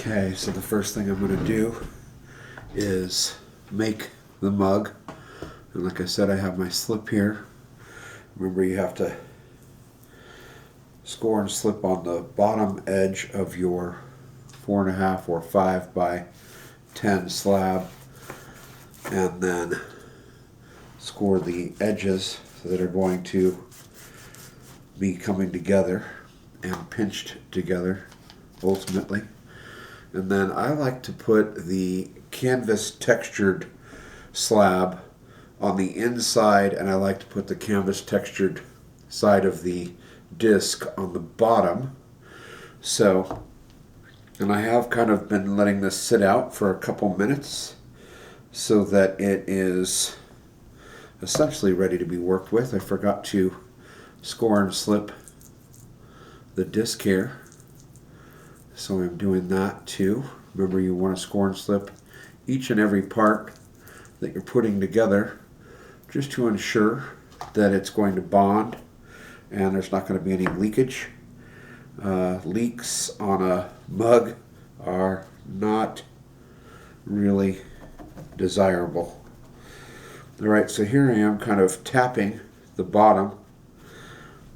Okay, so the first thing I'm going to do is make the mug. And like I said, I have my slip here. Remember, you have to score and slip on the bottom edge of your 4.5 or 5 by 10 slab, and then score the edges that are going to be coming together and pinched together ultimately. And then I like to put the canvas textured slab on the inside, and I like to put the canvas textured side of the disc on the bottom. So, and I have kind of been letting this sit out for a couple minutes so that it is essentially ready to be worked with. I forgot to score and slip the disc here, so I'm doing that too. Remember, you want to score and slip each and every part that you're putting together just to ensure that it's going to bond and there's not going to be any leakage. Leaks on a mug are not really desirable. Alright, so here I am kind of tapping the bottom,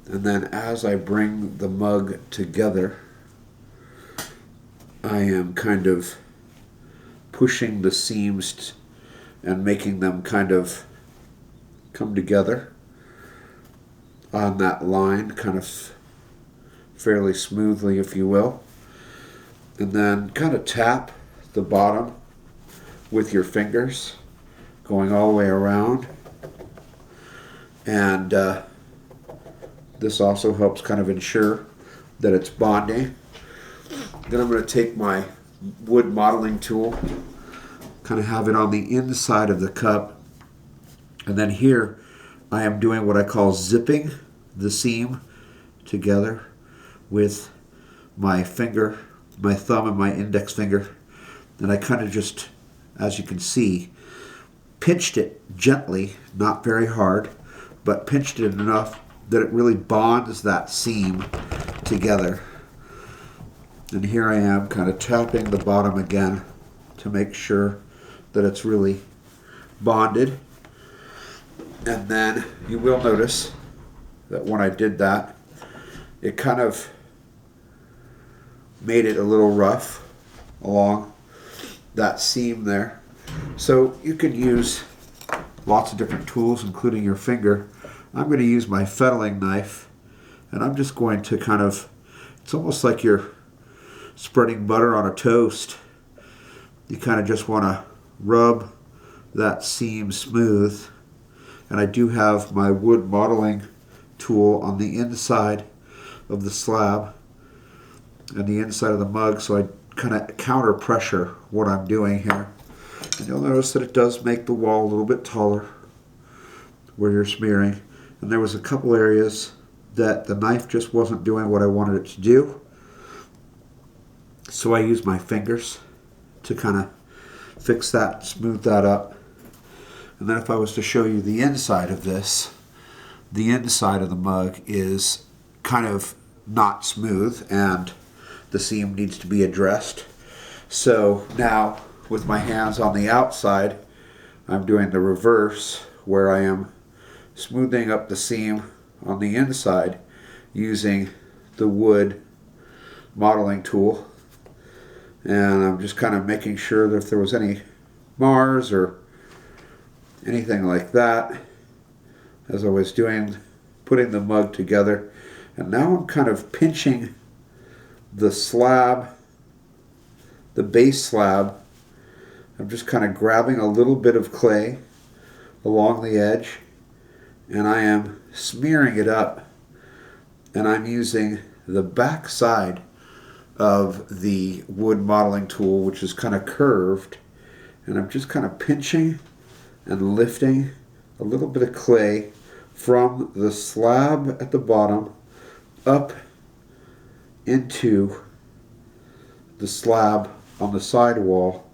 and then as I bring the mug together, I am kind of pushing the seams and making them kind of come together on that line, kind of fairly smoothly, if you will. And then kind of tap the bottom with your fingers, going all the way around. And this also helps kind of ensure that it's bonding. Then I'm going to take my wood modeling tool, kind of have it on the inside of the cup, and then here I am doing what I call zipping the seam together with my finger, my thumb and my index finger, and I kind of just, as you can see, pinched it gently, not very hard, but pinched it enough that it really bonds that seam together. And here I am kind of tapping the bottom again to make sure that it's really bonded. And then you will notice that when I did that, it kind of made it a little rough along that seam there. So you can use lots of different tools, including your finger. I'm going to use my fettling knife, and I'm just going to kind of, it's almost like you're spreading butter on a toast. You kind of just want to rub that seam smooth. And I do have my wood modeling tool on the inside of the slab and the inside of the mug, so I kind of counter pressure what I'm doing here. And you'll notice that it does make the wall a little bit taller where you're smearing. And there was a couple areas that the knife just wasn't doing what I wanted it to do. So I use my fingers to kind of fix that, smooth that up. And then if I was to show you the inside of this, the inside of the mug is kind of not smooth and the seam needs to be addressed. So now with my hands on the outside, I'm doing the reverse, where I am smoothing up the seam on the inside using the wood modeling tool. And I'm just kind of making sure that if there was any Mars or anything like that, as I was doing, putting the mug together. And now I'm kind of pinching the slab, the base slab. I'm just kind of grabbing a little bit of clay along the edge, and I am smearing it up, and I'm using the back side of the wood modeling tool, which is kind of curved, and I'm just kind of pinching and lifting a little bit of clay from the slab at the bottom up into the slab on the sidewall,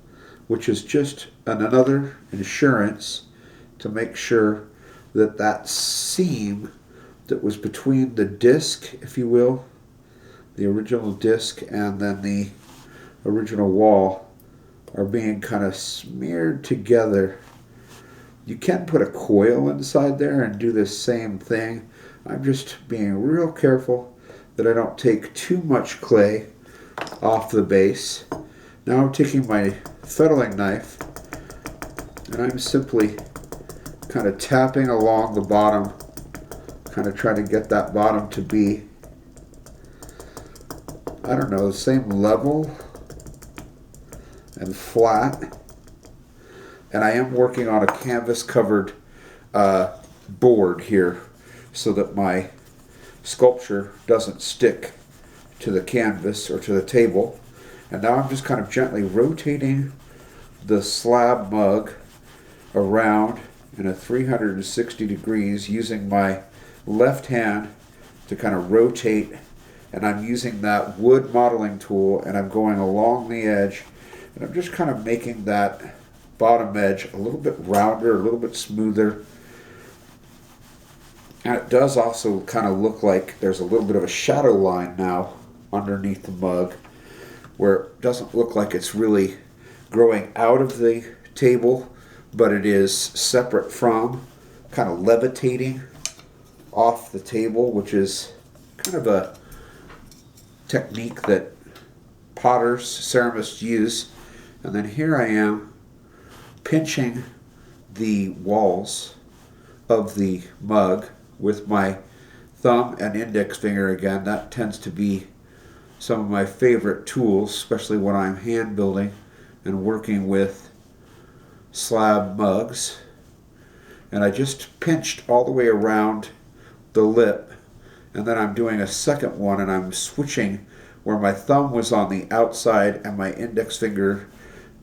which is just another insurance to make sure that that seam that was between the disc, if you will, the original disc, and then the original wall are being kind of smeared together. You can put a coil inside there and do this same thing. I'm just being real careful that I don't take too much clay off the base. Now I'm taking my fettling knife and I'm simply kind of tapping along the bottom, kind of trying to get that bottom to be, I don't know, the same level and flat. And I am working on a canvas covered board here so that my sculpture doesn't stick to the canvas or to the table. And now I'm just kind of gently rotating the slab mug around in a 360 degrees using my left hand to kind of rotate, and I'm using that wood modeling tool and I'm going along the edge and I'm just kind of making that bottom edge a little bit rounder, a little bit smoother. And it does also kind of look like there's a little bit of a shadow line now underneath the mug, where it doesn't look like it's really growing out of the table, but it is separate from, kind of levitating off the table, which is kind of a technique that potters, ceramists use. And then here I am pinching the walls of the mug with my thumb and index finger again. That tends to be some of my favorite tools, especially when I'm hand building and working with slab mugs. And I just pinched all the way around the lip, and then I'm doing a second one and I'm switching where my thumb was on the outside and my index finger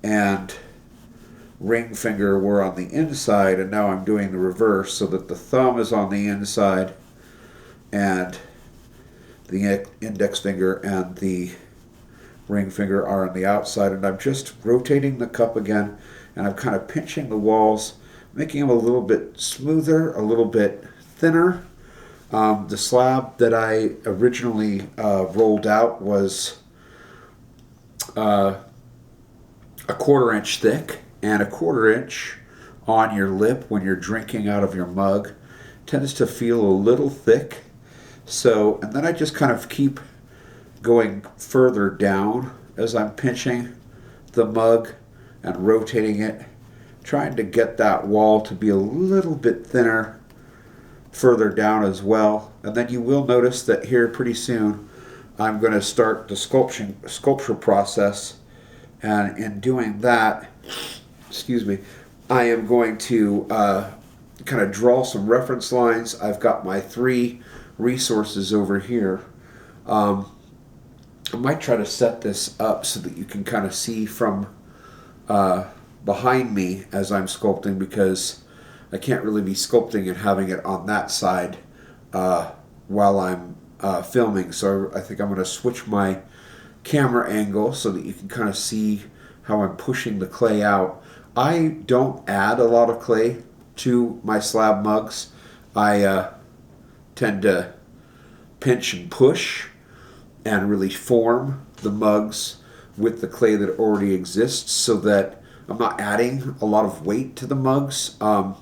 and ring finger were on the inside, and now I'm doing the reverse so that the thumb is on the inside and the index finger and the ring finger are on the outside, and I'm just rotating the cup again and I'm kind of pinching the walls, making them a little bit smoother, a little bit thinner. The slab that I originally rolled out was a 1/4 inch thick, and a 1/4 inch on your lip when you're drinking out of your mug tends to feel a little thick. So, and then I just kind of keep going further down as I'm pinching the mug and rotating it, trying to get that wall to be a little bit thinner further down as well. And then you will notice that here pretty soon I'm going to start the sculpture process, and in doing that, I am going to kind of draw some reference lines. I've got my 3 resources over here. I might try to set this up so that you can kind of see from behind me as I'm sculpting, because I can't really be sculpting and having it on that side while I'm filming. So I think I'm going to switch my camera angle so that you can kind of see how I'm pushing the clay out. I don't add a lot of clay to my slab mugs. I tend to pinch and push and really form the mugs with the clay that already exists so that I'm not adding a lot of weight to the mugs. And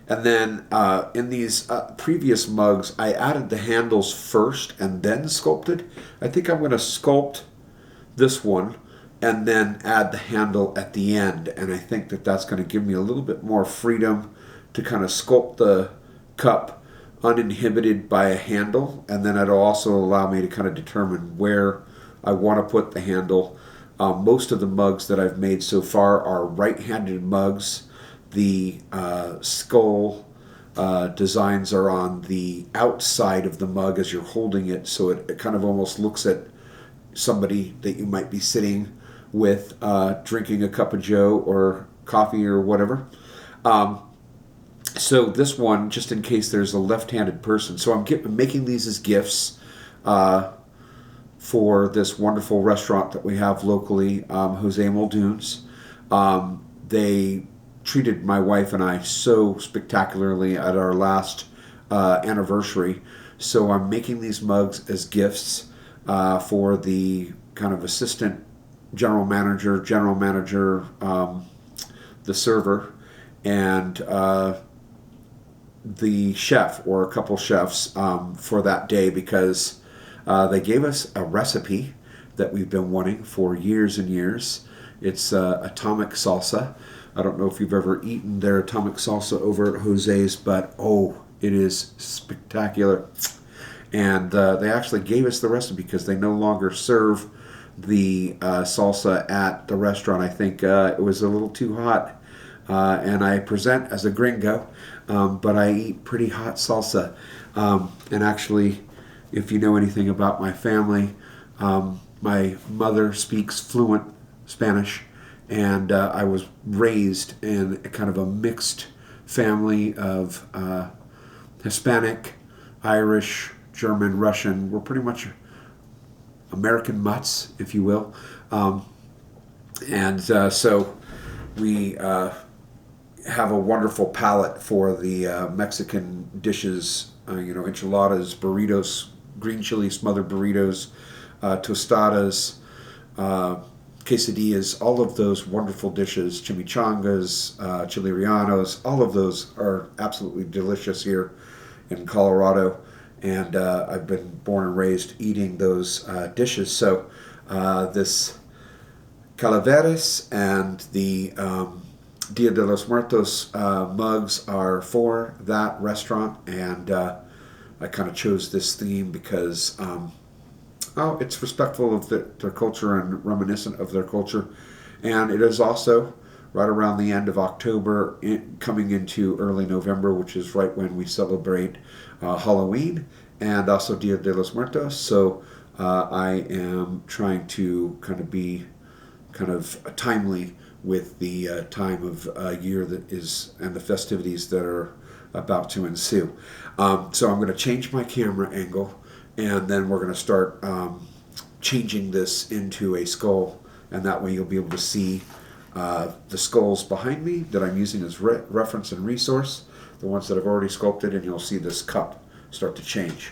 then in these previous mugs, I added the handles first and then sculpted. I think I'm going to sculpt this one and then add the handle at the end. And I think that that's going to give me a little bit more freedom to kind of sculpt the cup uninhibited by a handle. And then it'll also allow me to kind of determine where I want to put the handle. Most of the mugs that I've made so far are right-handed mugs. The skull designs are on the outside of the mug as you're holding it, so it kind of almost looks at somebody that you might be sitting with drinking a cup of joe or coffee or whatever. So this one, just in case there's a left-handed person. So I'm making these as gifts for this wonderful restaurant that we have locally, Jose Muldoon's. They treated my wife and I so spectacularly at our last anniversary. So I'm making these mugs as gifts for the kind of assistant general manager, the server, and the chef or a couple chefs for that day, because they gave us a recipe that we've been wanting for years and years. It's atomic salsa. I don't know if you've ever eaten their atomic salsa over at Jose's, but oh, it is spectacular. And they actually gave us the recipe because they no longer serve the salsa at the restaurant. I think it was a little too hot. And I present as a gringo, but I eat pretty hot salsa. And actually, if you know anything about my family, my mother speaks fluent Spanish, and I was raised in a kind of a mixed family of Hispanic, Irish, German, Russian. We're pretty much American mutts, if you will. So we have a wonderful palate for the Mexican dishes, enchiladas, burritos, green chili smothered burritos, tostadas, quesadillas, all of those wonderful dishes, chimichangas, chili rellenos, all of those are absolutely delicious here in Colorado. And I've been born and raised eating those dishes. So this Calaveras and the Dia de los Muertos mugs are for that restaurant. And I kind of chose this theme because it's respectful of their culture and reminiscent of their culture. And it is also right around the end of October, coming into early November, which is right when we celebrate Halloween and also Dia de los Muertos. So I am trying to kind of be timely with the time of year that is, and the festivities that are about to ensue. So I'm going to change my camera angle, and then we're going to start changing this into a skull, and that way you'll be able to see the skulls behind me that I'm using as reference and resource, the ones that I've already sculpted, and you'll see this cup start to change.